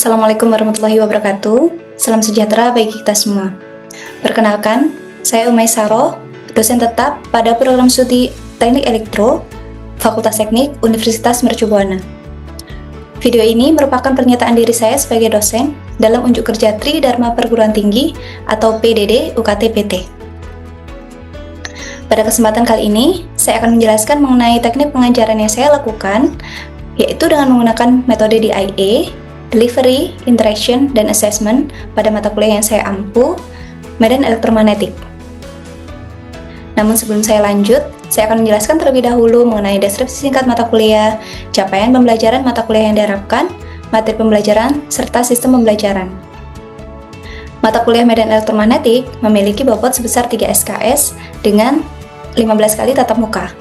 Assalamualaikum warahmatullahi wabarakatuh. Salam sejahtera bagi kita semua. Perkenalkan, saya Umay Saro, dosen tetap pada program studi Teknik Elektro, Fakultas Teknik Universitas Mercu Buana. Video ini merupakan pernyataan diri saya sebagai dosen dalam unjuk kerja Tri Dharma Perguruan Tinggi atau PDD UKT PT. Pada kesempatan kali ini, saya akan menjelaskan mengenai teknik pengajaran yang saya lakukan, yaitu dengan menggunakan metode DIA, Delivery, Interaction, dan Assessment pada mata kuliah yang saya ampu, medan elektromagnetik. Namun sebelum saya lanjut, saya akan menjelaskan terlebih dahulu mengenai deskripsi singkat mata kuliah, capaian pembelajaran mata kuliah yang diharapkan, materi pembelajaran, serta sistem pembelajaran. Mata kuliah medan elektromagnetik memiliki bobot sebesar 3 SKS dengan 15 kali tatap muka.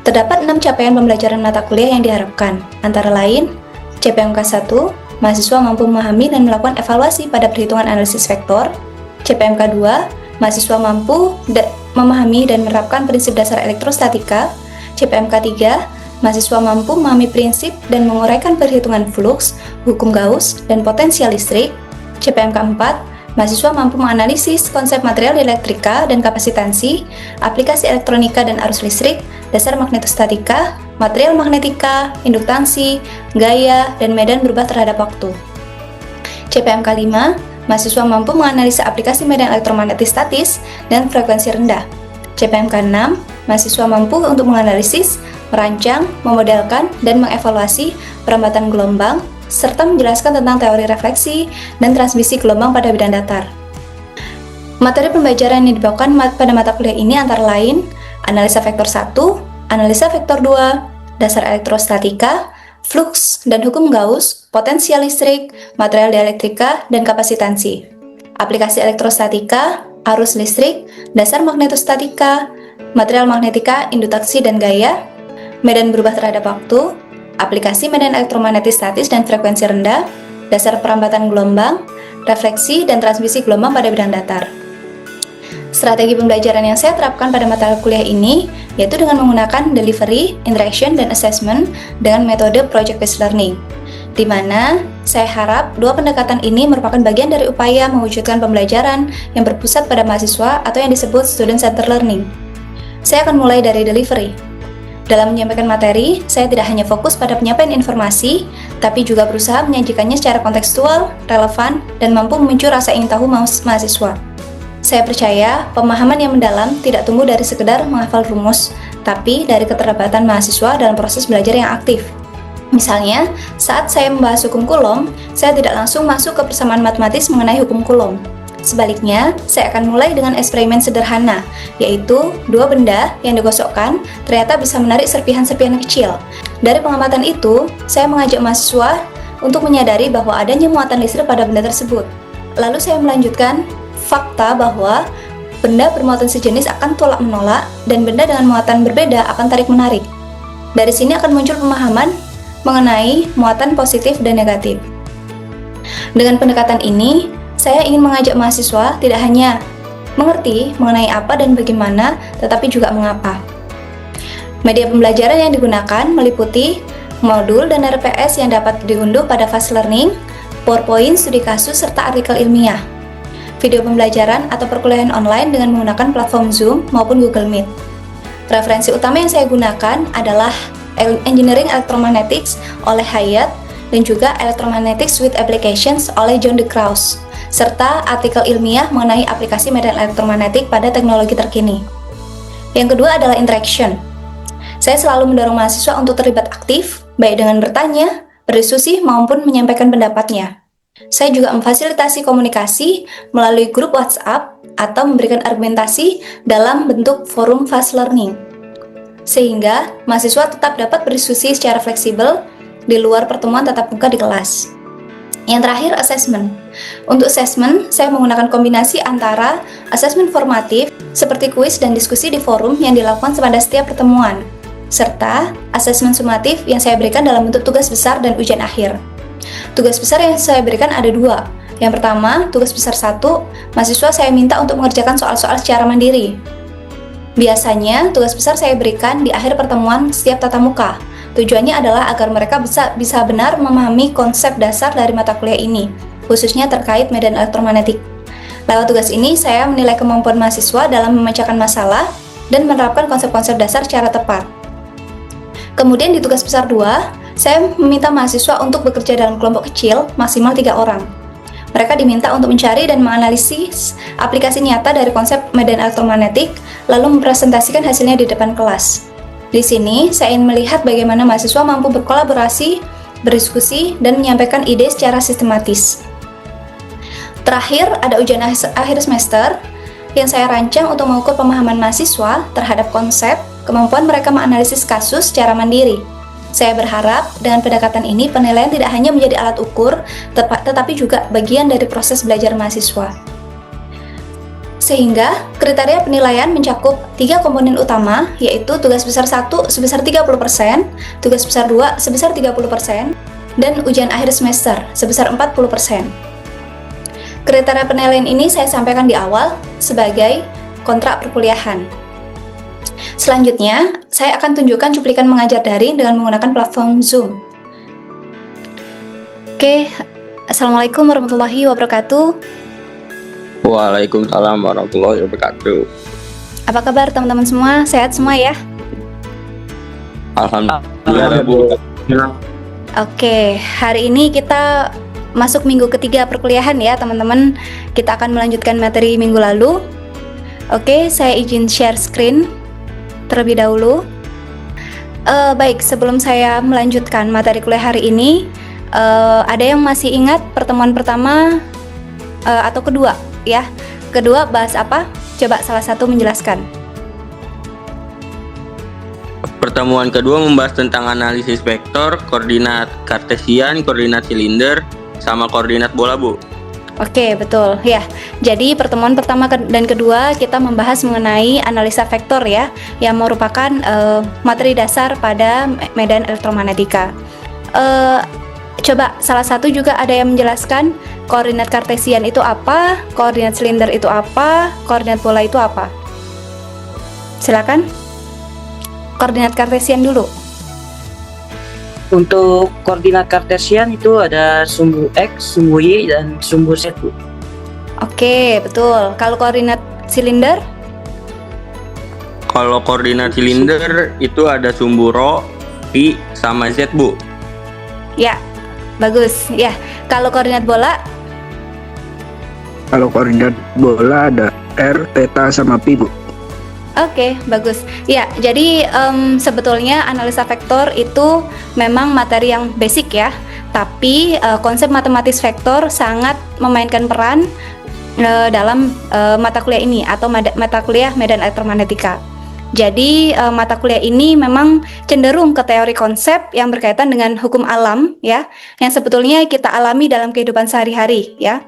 Terdapat 6 capaian pembelajaran mata kuliah yang diharapkan, antara lain CPMK 1, mahasiswa mampu memahami dan melakukan evaluasi pada perhitungan analisis vektor. CPMK 2, mahasiswa mampu memahami dan menerapkan prinsip dasar elektrostatika. CPMK 3, mahasiswa mampu memahami prinsip dan menguraikan perhitungan fluks, hukum Gauss, dan potensial listrik. CPMK 4, mahasiswa mampu menganalisis konsep material elektrika dan kapasitansi, aplikasi elektronika dan arus listrik, dasar magnetostatika, material magnetika, induktansi, gaya, dan medan berubah terhadap waktu. CPMK 5, mahasiswa mampu menganalisa aplikasi medan elektromagnetik statis dan frekuensi rendah. CPMK 6, mahasiswa mampu untuk menganalisis, merancang, memodelkan, dan mengevaluasi perambatan gelombang, serta menjelaskan tentang teori refleksi dan transmisi gelombang pada bidang datar. Materi pembelajaran yang dibawakan pada mata kuliah ini antara lain analisa vektor 1, analisa vektor 2, dasar elektrostatika, fluks dan hukum Gauss, potensial listrik, material dielektrika, dan kapasitansi. Aplikasi elektrostatika, arus listrik, dasar magnetostatika, material magnetika, induksi dan gaya, medan berubah terhadap waktu, aplikasi medan elektromagnetik statis dan frekuensi rendah, dasar perambatan gelombang, refleksi dan transmisi gelombang pada bidang datar. Strategi pembelajaran yang saya terapkan pada mata kuliah ini yaitu dengan menggunakan Delivery, Interaction, dan Assessment dengan metode Project-Based Learning, di mana saya harap dua pendekatan ini merupakan bagian dari upaya mewujudkan pembelajaran yang berpusat pada mahasiswa atau yang disebut Student-Centered Learning. Saya akan mulai dari Delivery. Dalam menyampaikan materi, saya tidak hanya fokus pada penyampaian informasi, tapi juga berusaha menyajikannya secara kontekstual, relevan, dan mampu memicu rasa ingin tahu mahasiswa. Saya percaya pemahaman yang mendalam tidak tumbuh dari sekedar menghafal rumus, tapi dari keterlibatan mahasiswa dalam proses belajar yang aktif. Misalnya, saat saya membahas hukum Coulomb, saya tidak langsung masuk ke persamaan matematis mengenai hukum Coulomb. Sebaliknya, saya akan mulai dengan eksperimen sederhana, yaitu dua benda yang digosokkan ternyata bisa menarik serpihan-serpihan kecil. Dari pengamatan itu, saya mengajak mahasiswa untuk menyadari bahwa adanya muatan listrik pada benda tersebut. Lalu saya melanjutkan fakta bahwa benda bermuatan sejenis akan tolak-menolak dan benda dengan muatan berbeda akan tarik-menarik. Dari sini akan muncul pemahaman mengenai muatan positif dan negatif. Dengan pendekatan ini, saya ingin mengajak mahasiswa tidak hanya mengerti mengenai apa dan bagaimana, tetapi juga mengapa. Media pembelajaran yang digunakan meliputi modul dan RPS yang dapat diunduh pada Fast Learning, PowerPoint, studi kasus, serta artikel ilmiah. Video pembelajaran atau perkuliahan online dengan menggunakan platform Zoom maupun Google Meet. Referensi utama yang saya gunakan adalah Engineering Electromagnetics oleh Hayat dan juga Electromagnetics with Applications oleh John de Kraus, serta artikel ilmiah mengenai aplikasi medan elektromagnetik pada teknologi terkini. Yang kedua adalah interaction. Saya selalu mendorong mahasiswa untuk terlibat aktif, baik dengan bertanya, berdiskusi, maupun menyampaikan pendapatnya. Saya juga memfasilitasi komunikasi melalui grup WhatsApp atau memberikan argumentasi dalam bentuk forum Fast Learning, sehingga mahasiswa tetap dapat berdiskusi secara fleksibel di luar pertemuan tatap muka di kelas. Yang terakhir, assessment. Untuk assessment, saya menggunakan kombinasi antara assessment formatif seperti kuis dan diskusi di forum yang dilakukan pada setiap pertemuan, serta assessment sumatif yang saya berikan dalam bentuk tugas besar dan ujian akhir. Tugas besar yang saya berikan ada dua. Yang pertama, tugas besar 1, mahasiswa saya minta untuk mengerjakan soal-soal secara mandiri. Biasanya, tugas besar saya berikan di akhir pertemuan setiap tatap muka. Tujuannya adalah agar mereka bisa benar memahami konsep dasar dari mata kuliah ini, khususnya terkait medan elektromagnetik. Lewat tugas ini, saya menilai kemampuan mahasiswa dalam memecahkan masalah dan menerapkan konsep-konsep dasar secara tepat. Kemudian di tugas besar 2, saya meminta mahasiswa untuk bekerja dalam kelompok kecil, maksimal 3 orang. Mereka diminta untuk mencari dan menganalisis aplikasi nyata dari konsep medan elektromagnetik, lalu mempresentasikan hasilnya di depan kelas. Di sini, saya ingin melihat bagaimana mahasiswa mampu berkolaborasi, berdiskusi, dan menyampaikan ide secara sistematis. Terakhir, ada ujian akhir semester yang saya rancang untuk mengukur pemahaman mahasiswa terhadap konsep, kemampuan mereka menganalisis kasus secara mandiri. Saya berharap dengan pendekatan ini penilaian tidak hanya menjadi alat ukur, tetapi juga bagian dari proses belajar mahasiswa. Sehingga kriteria penilaian mencakup 3 komponen utama, yaitu tugas besar 1 sebesar 30%, tugas besar 2 sebesar 30%, dan ujian akhir semester sebesar 40%. Kriteria penilaian ini saya sampaikan di awal sebagai kontrak perkuliahan. Selanjutnya, saya akan tunjukkan cuplikan mengajar daring dengan menggunakan platform Zoom. Oke, Assalamualaikum warahmatullahi wabarakatuh. Waalaikumsalam warahmatullahi wabarakatuh. Apa kabar teman-teman semua? Sehat semua ya? Alhamdulillah, Bu. Oke, hari ini kita masuk minggu ketiga perkuliahan ya teman-teman. Kita akan melanjutkan materi minggu lalu. Oke, saya izin share screen terlebih dahulu. Baik, sebelum saya melanjutkan materi kuliah hari ini, ada yang masih ingat pertemuan pertama atau kedua ya? Kedua bahas apa? Coba salah satu menjelaskan. Pertemuan kedua membahas tentang analisis vektor, koordinat kartesian, koordinat silinder, sama koordinat bola, Bu. Oke, betul ya. Jadi pertemuan pertama dan kedua kita membahas mengenai analisa vektor ya, yang merupakan materi dasar pada medan elektromagnetika. Coba salah satu juga ada yang menjelaskan koordinat kartesian itu apa, koordinat silinder itu apa, koordinat bola itu apa. Silakan. Koordinat kartesian dulu. Untuk koordinat kartesian itu ada sumbu X, sumbu Y, dan sumbu Z, Bu. Oke, betul. Kalau koordinat silinder? Kalau koordinat silinder itu ada sumbu rho, pi, sama Z, Bu. Ya, bagus. Ya, kalau koordinat bola? Kalau koordinat bola ada R, theta, sama pi, Bu. Oke, bagus. Ya, jadi sebetulnya analisa vektor itu memang materi yang basic ya. Tapi konsep matematis vektor sangat memainkan peran dalam mata kuliah ini atau mata kuliah medan elektromagnetika. Jadi mata kuliah ini memang cenderung ke teori konsep yang berkaitan dengan hukum alam ya, yang sebetulnya kita alami dalam kehidupan sehari-hari ya.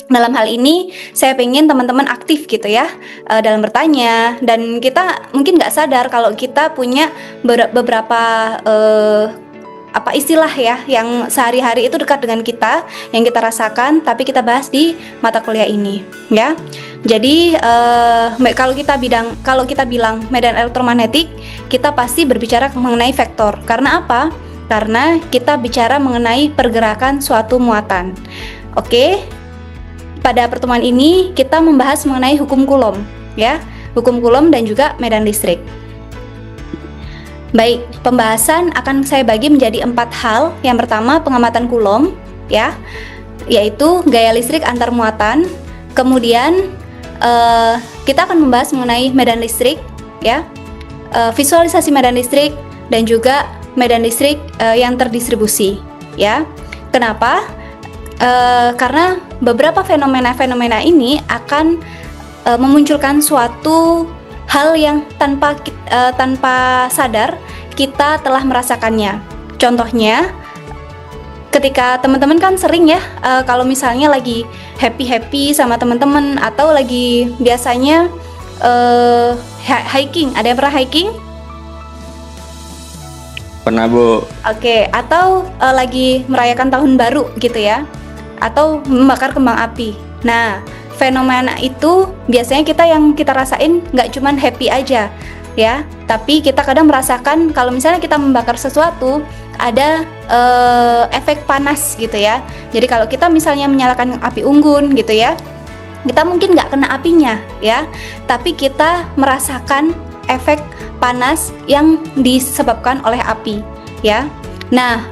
Dalam hal ini saya pengen teman-teman aktif gitu ya dalam bertanya, dan kita mungkin nggak sadar kalau kita punya beberapa istilah ya yang sehari-hari itu dekat dengan kita, yang kita rasakan tapi kita bahas di mata kuliah ini ya. Jadi kalau kita bilang medan elektromagnetik, kita pasti berbicara mengenai vektor. Karena apa? Karena kita bicara mengenai pergerakan suatu muatan. Oke. Pada pertemuan ini kita membahas mengenai hukum Coulomb ya, hukum Coulomb dan juga medan listrik. Baik, pembahasan akan saya bagi menjadi 4 hal. Yang pertama pengamatan Coulomb ya, yaitu gaya listrik antar muatan. Kemudian kita akan membahas mengenai medan listrik ya, visualisasi medan listrik dan juga medan listrik yang terdistribusi ya. Kenapa? Karena beberapa fenomena-fenomena ini akan memunculkan suatu hal yang tanpa sadar kita telah merasakannya. Contohnya, ketika teman-teman kan sering ya, kalau misalnya lagi happy sama teman-teman atau lagi biasanya hiking. Ada yang pernah hiking? Pernah, Bu. Oke, atau lagi merayakan tahun baru gitu ya, atau membakar kembang api. Nah, fenomena itu biasanya kita rasain nggak cuman happy aja, ya. Tapi kita kadang merasakan kalau misalnya kita membakar sesuatu ada efek panas gitu ya. Jadi kalau kita misalnya menyalakan api unggun gitu ya, kita mungkin nggak kena apinya ya, tapi kita merasakan efek panas yang disebabkan oleh api ya. Nah,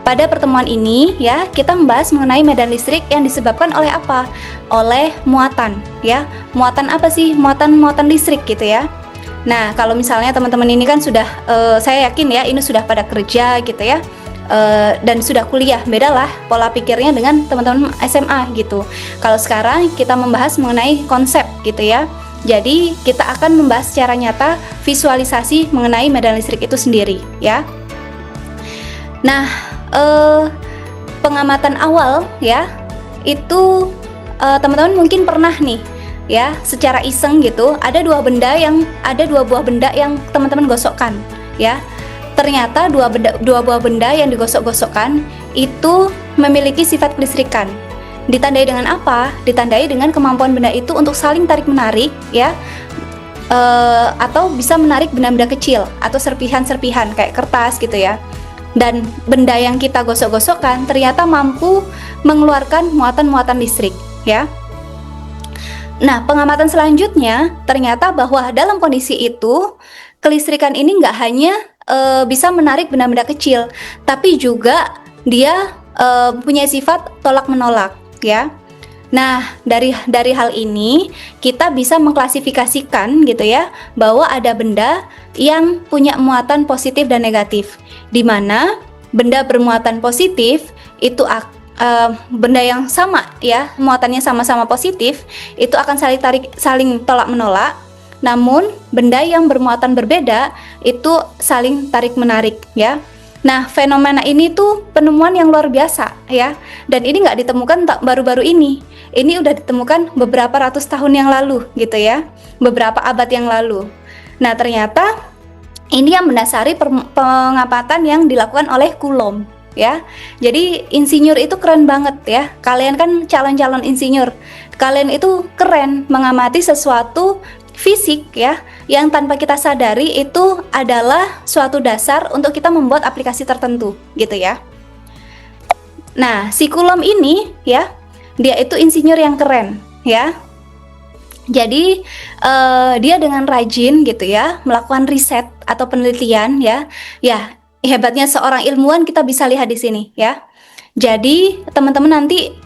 pada pertemuan ini ya, kita membahas mengenai medan listrik yang disebabkan oleh apa? Oleh muatan ya. Muatan apa sih? Muatan listrik gitu ya. Nah, kalau misalnya teman-teman ini kan sudah, saya yakin ya, ini sudah pada kerja gitu ya, dan sudah kuliah, bedalah pola pikirnya dengan teman-teman SMA gitu. Kalau sekarang kita membahas mengenai konsep gitu ya. Jadi kita akan membahas secara nyata visualisasi mengenai medan listrik itu sendiri ya. Nah, pengamatan awal ya, itu teman-teman mungkin pernah nih ya, secara iseng gitu, ada dua buah benda yang teman-teman gosokkan ya. Ternyata dua buah benda yang digosok-gosokkan itu memiliki sifat kelistrikan. Ditandai dengan apa? Ditandai dengan kemampuan benda itu untuk saling tarik-menarik ya, atau bisa menarik benda-benda kecil atau serpihan-serpihan kayak kertas gitu ya. Dan benda yang kita gosok-gosokkan ternyata mampu mengeluarkan muatan-muatan listrik ya. Nah, pengamatan selanjutnya ternyata bahwa dalam kondisi itu kelistrikan ini nggak hanya bisa menarik benda-benda kecil, tapi juga dia punya sifat tolak-menolak ya. Nah, dari hal ini kita bisa mengklasifikasikan gitu ya, bahwa ada benda yang punya muatan positif dan negatif, di mana benda bermuatan positif itu benda yang sama ya, muatannya sama-sama positif, itu akan saling tolak-menolak. Namun benda yang bermuatan berbeda itu saling tarik-menarik ya. Nah, fenomena ini tuh penemuan yang luar biasa ya, dan ini nggak ditemukan baru-baru ini. Ini udah ditemukan beberapa ratus tahun yang lalu gitu ya, beberapa abad yang lalu. Nah, ternyata ini yang mendasari pengamatan yang dilakukan oleh Coulomb ya. Jadi insinyur itu keren banget ya. Kalian kan calon-calon insinyur, kalian itu keren mengamati sesuatu fisik ya, yang tanpa kita sadari itu adalah suatu dasar untuk kita membuat aplikasi tertentu gitu ya. Nah, si Coulomb ini ya, dia itu insinyur yang keren ya. Jadi dia dengan rajin gitu ya melakukan riset atau penelitian ya. Ya, hebatnya seorang ilmuwan kita bisa lihat di sini ya. Jadi teman-teman nanti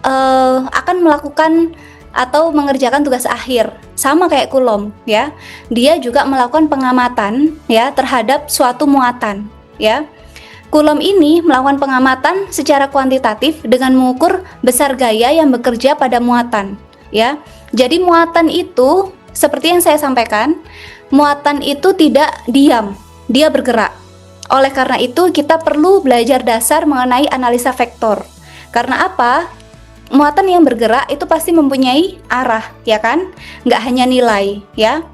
akan melakukan atau mengerjakan tugas akhir sama kayak Coulomb ya. Dia juga melakukan pengamatan ya terhadap suatu muatan ya. Coulomb ini melakukan pengamatan secara kuantitatif dengan mengukur besar gaya yang bekerja pada muatan ya. Jadi muatan itu seperti yang saya sampaikan, muatan itu tidak diam, dia bergerak. Oleh karena itu kita perlu belajar dasar mengenai analisa vektor. Karena apa? Muatan yang bergerak itu pasti mempunyai arah, ya kan? Nggak hanya nilai, ya.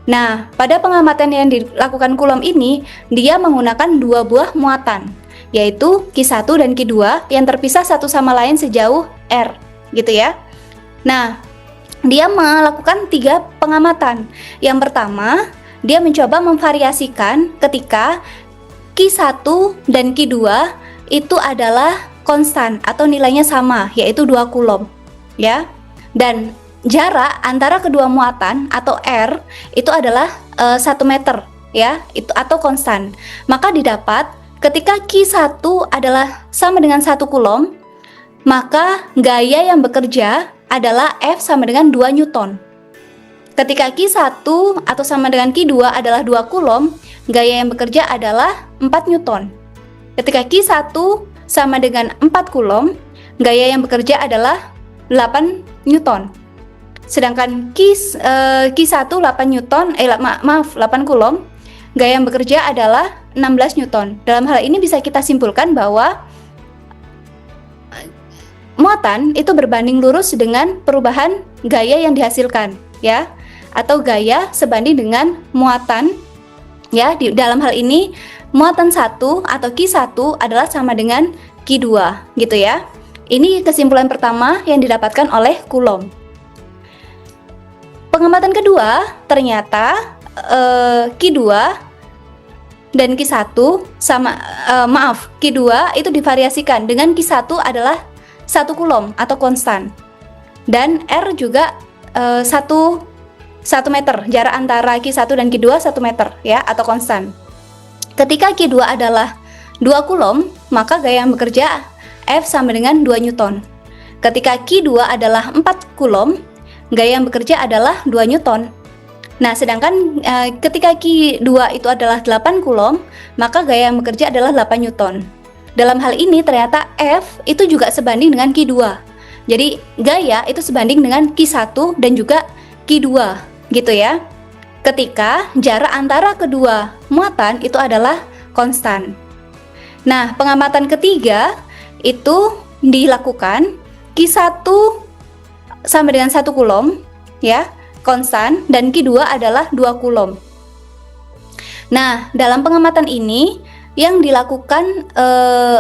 Nah, pada pengamatan yang dilakukan Coulomb ini, dia menggunakan dua buah muatan, yaitu Q1 dan Q2 yang terpisah satu sama lain sejauh R, gitu ya. Nah, dia melakukan 3 pengamatan. Yang pertama, dia mencoba memvariasikan ketika Q1 dan Q2 itu adalah konstan atau nilainya sama, yaitu 2 Coulomb ya. Dan jarak antara kedua muatan atau R itu adalah 1 meter ya, itu atau konstan. Maka didapat ketika Q1 adalah sama dengan 1 Coulomb, maka gaya yang bekerja adalah F sama dengan 2 Newton. Ketika Q1 atau sama dengan Q2 adalah 2 Coulomb, gaya yang bekerja adalah 4 Newton. Ketika Q1 sama dengan 4 Coulomb, gaya yang bekerja adalah 8 Newton. Sedangkan Q1 8 Newton, 8 Coulomb, gaya yang bekerja adalah 16 Newton. Dalam hal ini bisa kita simpulkan bahwa muatan itu berbanding lurus dengan perubahan gaya yang dihasilkan ya, atau gaya sebanding dengan muatan ya. Dalam hal ini muatan 1 atau Q1 adalah sama dengan Q2 gitu ya. Ini kesimpulan pertama yang didapatkan oleh Coulomb. Pengamatan kedua, ternyata Q2 dan Q1 sama Q2 itu divariasikan dengan Q1 adalah 1 kulom atau konstan. Dan R juga 1 meter. Jarak antara Q1 dan Q2 1 meter ya atau konstan. Ketika Q2 adalah 2 kulom, maka gaya yang bekerja F sama dengan 2 Newton. Ketika Q2 adalah 4 kulom, gaya yang bekerja adalah 2 Newton. Nah, sedangkan ketika Q2 itu adalah 8 kulom, maka gaya yang bekerja adalah 8 Newton. Dalam hal ini ternyata F itu juga sebanding dengan Q2. Jadi gaya itu sebanding dengan Q1 dan juga Q2 gitu ya. Ketika jarak antara kedua muatan itu adalah konstan. Nah, pengamatan ketiga itu dilakukan Q1 sama dengan 1 kulom ya, konstan, dan Q2 adalah 2 kulom. Nah, dalam pengamatan ini yang dilakukan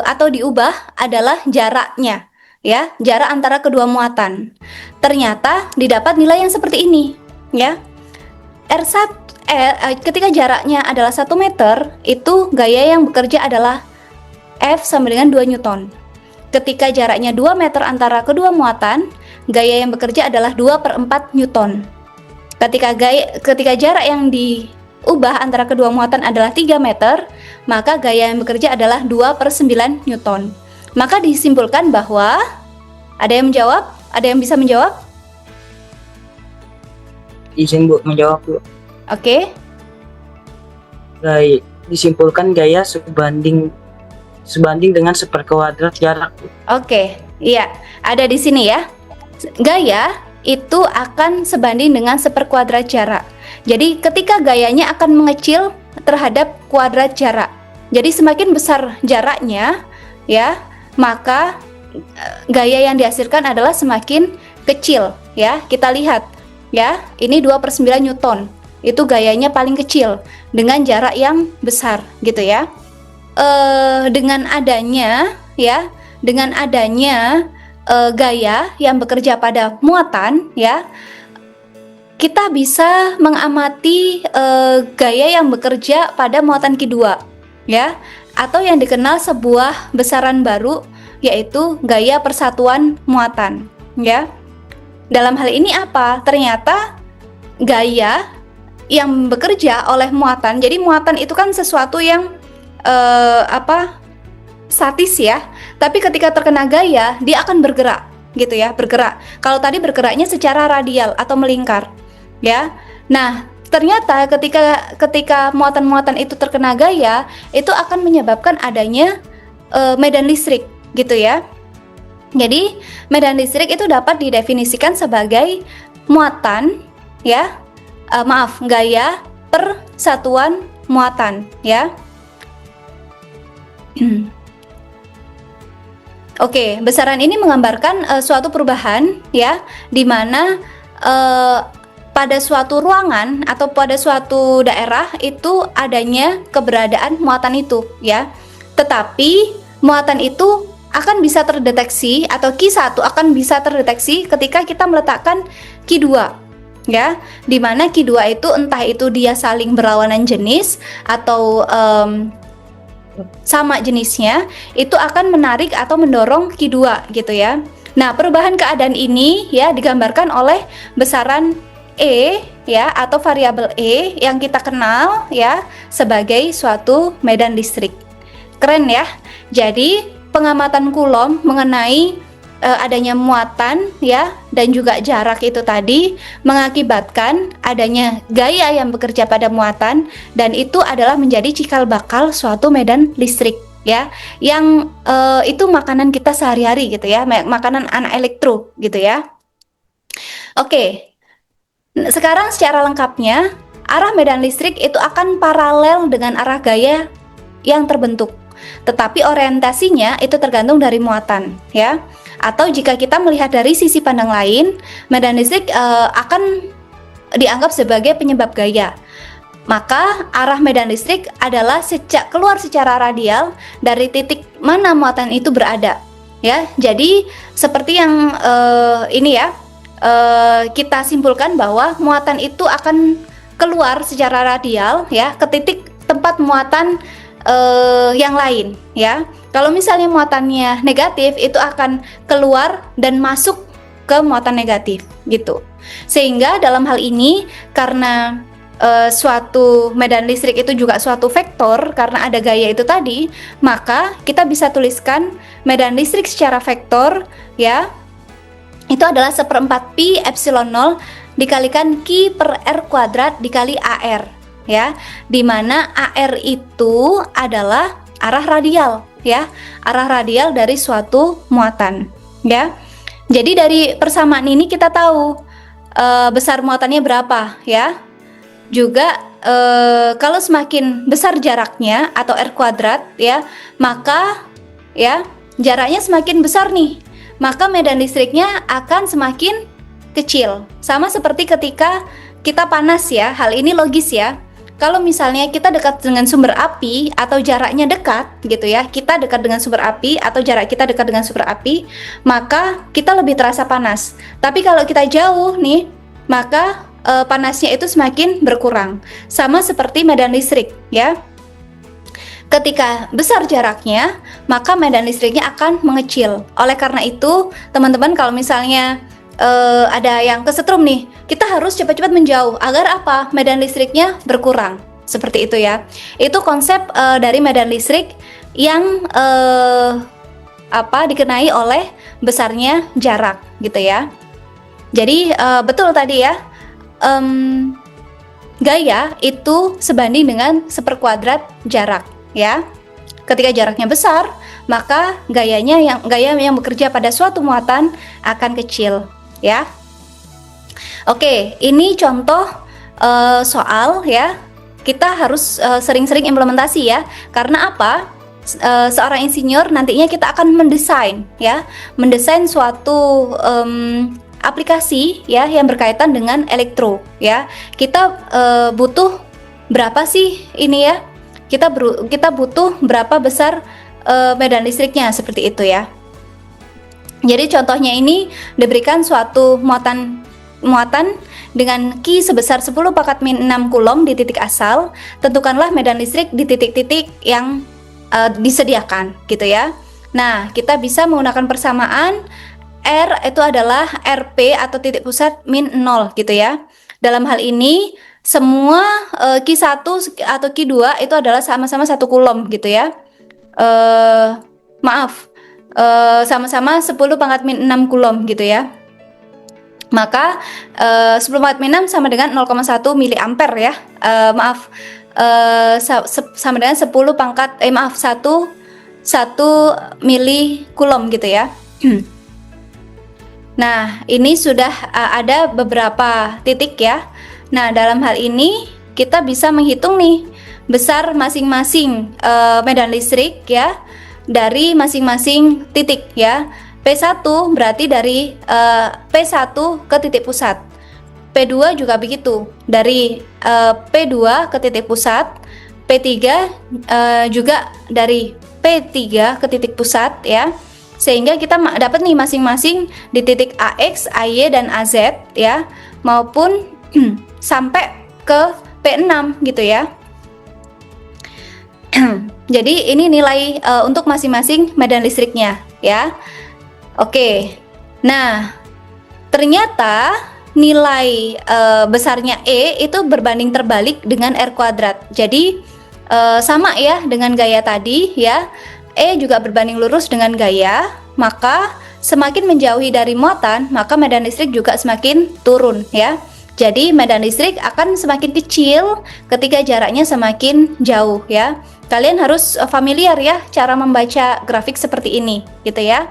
atau diubah adalah jaraknya ya, jarak antara kedua muatan. Ternyata didapat nilai yang seperti ini ya. Ketika jaraknya adalah 1 meter, itu gaya yang bekerja adalah F sama dengan 2 Newton. Ketika jaraknya 2 meter antara kedua muatan, gaya yang bekerja adalah 2/4 Newton. Ketika jarak yang diubah antara kedua muatan adalah 3 meter, maka gaya yang bekerja adalah 2/9 Newton. Maka disimpulkan bahwa ada yang menjawab? Ada yang bisa menjawab? Izin Bu menjawab Bu. Oke. Baik, disimpulkan gaya sebanding dengan seperkuadrat jarak Bu. Oke, iya, ada di sini ya. Gaya itu akan sebanding dengan seperkuadrat jarak. Jadi ketika gayanya akan mengecil terhadap kuadrat jarak. Jadi semakin besar jaraknya ya, maka gaya yang dihasilkan adalah semakin kecil ya. Kita lihat ya, ini 2/9 Newton. Itu gayanya paling kecil dengan jarak yang besar gitu ya. Dengan adanya gaya yang bekerja pada muatan ya, kita bisa mengamati gaya yang bekerja pada muatan Q2 ya, atau yang dikenal sebuah besaran baru, yaitu gaya persatuan muatan ya. Dalam hal ini apa? Ternyata gaya yang bekerja oleh muatan, jadi muatan itu kan sesuatu yang statis ya, tapi ketika terkena gaya dia akan bergerak gitu ya, bergerak. Kalau tadi bergeraknya secara radial atau melingkar ya. Nah, ternyata ketika muatan-muatan itu terkena gaya, itu akan menyebabkan adanya medan listrik gitu ya. Jadi medan listrik itu dapat didefinisikan sebagai muatan ya, gaya per satuan muatan ya. Oke, besaran ini menggambarkan suatu perubahan ya, di mana pada suatu ruangan atau pada suatu daerah itu adanya keberadaan muatan itu ya. Tetapi muatan itu akan bisa terdeteksi, atau Q1 akan bisa terdeteksi ketika kita meletakkan Q2 ya, di mana Q2 itu entah itu dia saling berlawanan jenis atau sama jenisnya, itu akan menarik atau mendorong Q2 gitu ya. Nah, perubahan keadaan ini ya digambarkan oleh besaran E ya, atau variabel E yang kita kenal ya sebagai suatu medan listrik. Keren ya. Jadi pengamatan Coulomb mengenai adanya muatan ya dan juga jarak itu tadi mengakibatkan adanya gaya yang bekerja pada muatan, dan itu adalah menjadi cikal bakal suatu medan listrik ya, yang itu makanan kita sehari-hari gitu ya, makanan anak elektro gitu ya. Oke, sekarang secara lengkapnya arah medan listrik itu akan paralel dengan arah gaya yang terbentuk, tetapi orientasinya itu tergantung dari muatan ya. Atau jika kita melihat dari sisi pandang lain, medan listrik akan dianggap sebagai penyebab gaya. Maka arah medan listrik adalah keluar secara radial dari titik mana muatan itu berada ya. Jadi seperti yang ini ya, kita simpulkan bahwa muatan itu akan keluar secara radial ya ke titik tempat muatan yang lain ya. Kalau misalnya muatannya negatif, itu akan keluar dan masuk ke muatan negatif gitu. Sehingga dalam hal ini karena suatu medan listrik itu juga suatu vektor karena ada gaya itu tadi, maka kita bisa tuliskan medan listrik secara vektor ya. Itu adalah 1/4 pi epsilon 0 dikalikan Q per R kuadrat dikali AR ya, dimana AR itu adalah arah radial ya, arah radial dari suatu muatan ya. Jadi dari persamaan ini kita tahu besar muatannya berapa ya. Juga kalau semakin besar jaraknya atau R kuadrat ya, maka ya jaraknya semakin besar nih, maka medan listriknya akan semakin kecil. Sama seperti ketika kita panas ya, hal ini logis ya. Kalau misalnya kita dekat dengan sumber api atau jaraknya dekat gitu ya, kita dekat dengan sumber api atau jarak kita dekat dengan sumber api, maka kita lebih terasa panas. Tapi kalau kita jauh nih, maka panasnya itu semakin berkurang. Sama seperti medan listrik ya. Ketika besar jaraknya, maka medan listriknya akan mengecil. Oleh karena itu, teman-teman kalau misalnya ada yang kesetrum nih, kita harus cepat-cepat menjauh agar apa? Medan listriknya berkurang. Seperti itu ya. Itu konsep dari medan listrik yang dikenai oleh besarnya jarak gitu ya. Jadi betul tadi ya. Gaya itu sebanding dengan 1/4 jarak ya. Ketika jaraknya besar, maka gaya yang bekerja pada suatu muatan akan kecil ya. Oke, ini contoh soal ya. Kita harus sering-sering implementasi ya. Karena apa? Seorang insinyur nantinya kita akan mendesain ya, mendesain suatu aplikasi ya yang berkaitan dengan elektro ya. Kita butuh berapa sih ini ya? Kita butuh berapa besar medan listriknya seperti itu ya. Jadi contohnya ini diberikan suatu muatan dengan Q sebesar 10⁻⁶ Coulomb di titik asal. Tentukanlah medan listrik di titik-titik yang disediakan gitu ya. Nah, kita bisa menggunakan persamaan R itu adalah RP atau titik pusat min 0 gitu ya. Dalam hal ini semua Q1 atau Q2 itu adalah sama-sama 1 Coulomb gitu ya. Sama-sama 10⁻⁶ Coulomb gitu ya. Maka 10⁻⁶ sama dengan 0,1 miliampere ya. Sama dengan 1 mili Coulomb gitu ya. Nah, ini sudah ada beberapa titik ya. Nah, dalam hal ini kita bisa menghitung nih besar masing-masing medan listrik ya dari masing-masing titik ya. P1 berarti dari P1 ke titik pusat. P2 juga begitu, dari P2 ke titik pusat. P3 juga dari P3 ke titik pusat ya. Sehingga kita dapat nih masing-masing di titik AX, AY dan AZ ya, maupun sampai ke P6 gitu ya. Jadi ini nilai untuk masing-masing medan listriknya ya. Oke. Nah, ternyata nilai besarnya E itu berbanding terbalik dengan R kuadrat. Jadi sama ya dengan gaya tadi ya. E juga berbanding lurus dengan gaya, maka semakin menjauhi dari muatan, maka medan listrik juga semakin turun ya. Jadi medan listrik akan semakin kecil ketika jaraknya semakin jauh ya. Kalian harus familiar ya cara membaca grafik seperti ini gitu ya.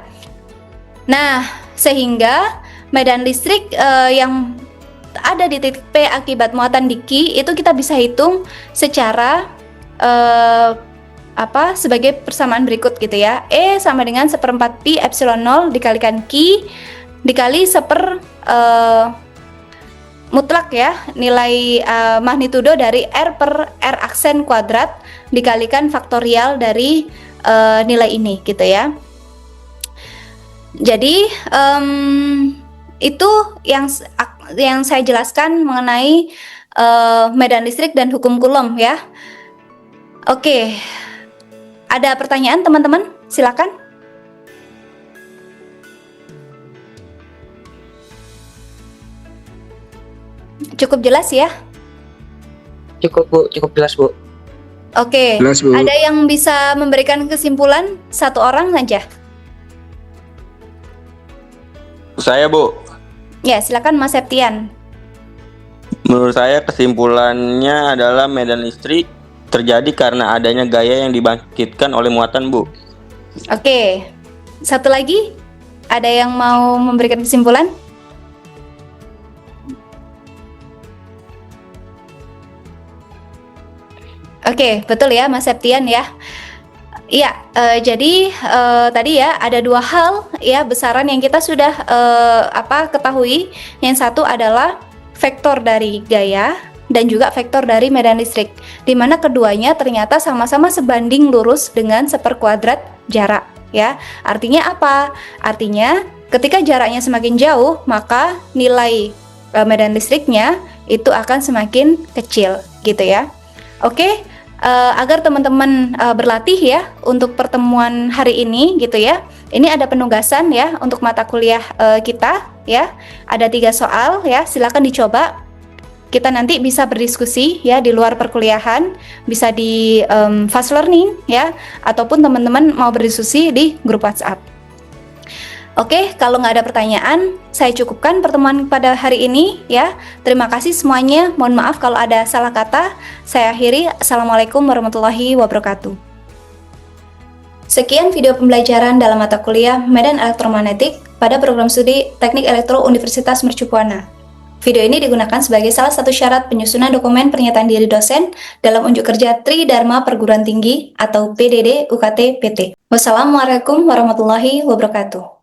Nah, sehingga medan listrik yang ada di titik P akibat muatan di Q itu kita bisa hitung secara sebagai persamaan berikut gitu ya. E sama dengan 1/4 pi epsilon 0 dikalikan Q dikali mutlak ya, nilai magnitudo dari R per R aksen kuadrat dikalikan faktorial dari nilai ini gitu ya. Jadi itu yang saya jelaskan mengenai medan listrik dan hukum Coulomb ya. Oke. Ada pertanyaan teman-teman? Silakan. Cukup jelas ya? Cukup Bu, cukup jelas Bu. Oke. Jelas, Bu. Ada yang bisa memberikan kesimpulan? Satu orang saja. Saya, Bu. Ya, silakan Mas Septian. Menurut saya kesimpulannya adalah medan listrik terjadi karena adanya gaya yang dibangkitkan oleh muatan, Bu. Oke. Satu lagi? Ada yang mau memberikan kesimpulan? Oke, betul ya Mas Septian ya. Iya, jadi tadi ya ada dua hal ya besaran yang kita sudah ketahui. Yang satu adalah vektor dari gaya dan juga vektor dari medan listrik, di mana keduanya ternyata sama-sama sebanding lurus dengan seperkuadrat jarak ya. Artinya apa? Artinya ketika jaraknya semakin jauh, maka nilai medan listriknya itu akan semakin kecil gitu ya. Oke. Agar teman-teman berlatih ya untuk pertemuan hari ini gitu ya. Ini ada penugasan ya untuk mata kuliah kita ya. Ada 3 soal ya, silakan dicoba. Kita nanti bisa berdiskusi ya di luar perkuliahan, bisa di fast learning ya, ataupun teman-teman mau berdiskusi di grup WhatsApp. Oke, kalau nggak ada pertanyaan, saya cukupkan pertemuan pada hari ini ya. Terima kasih semuanya. Mohon maaf kalau ada salah kata. Saya akhiri. Assalamualaikum warahmatullahi wabarakatuh. Sekian video pembelajaran dalam mata kuliah Medan Elektromagnetik pada program studi Teknik Elektro Universitas Mercubuana. Video ini digunakan sebagai salah satu syarat penyusunan dokumen pernyataan diri dosen dalam unjuk kerja Tridharma Perguruan Tinggi atau PDD UKT PT. Wassalamualaikum warahmatullahi wabarakatuh.